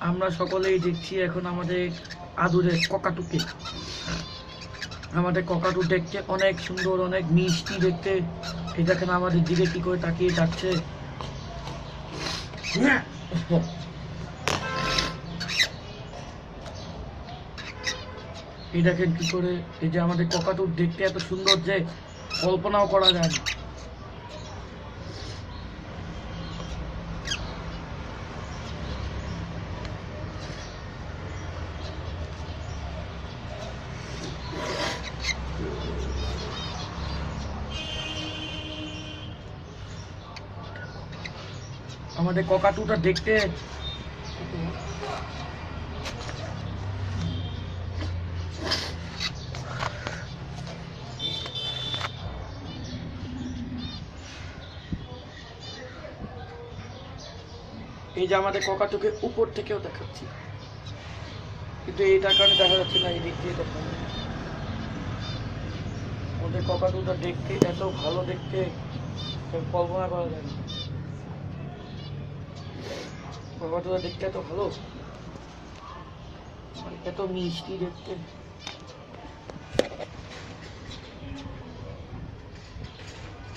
আমরা সকলেই দেখছি এখন আমাদের আদুরের ককাটুকে। আমাদের ককাটু দেখতে অনেক সুন্দর, অনেক মিষ্টি দেখতে। এই দেখেন আমাদের দিকে কি করে তাকিয়ে যাচ্ছে। এই দেখেন কি করে, এই যে আমাদের ককাটু দেখতে এত সুন্দর যে কল্পনাও করা যায় না। আমাদের ককাটুটা দেখতে এই যে আমাদের ককাটুকে উপর থেকেও দেখাচ্ছি, কিন্তু এইটার কারণে দেখা যাচ্ছে না, এই দিক দিয়ে দেখা যাচ্ছে। আমাদের ককাটুটা দেখতে এত ভালো দেখতে, কল্পনা করা যায় না। ককাটুটা দেখতে এত ভালো, এত মিষ্টি দেখতে।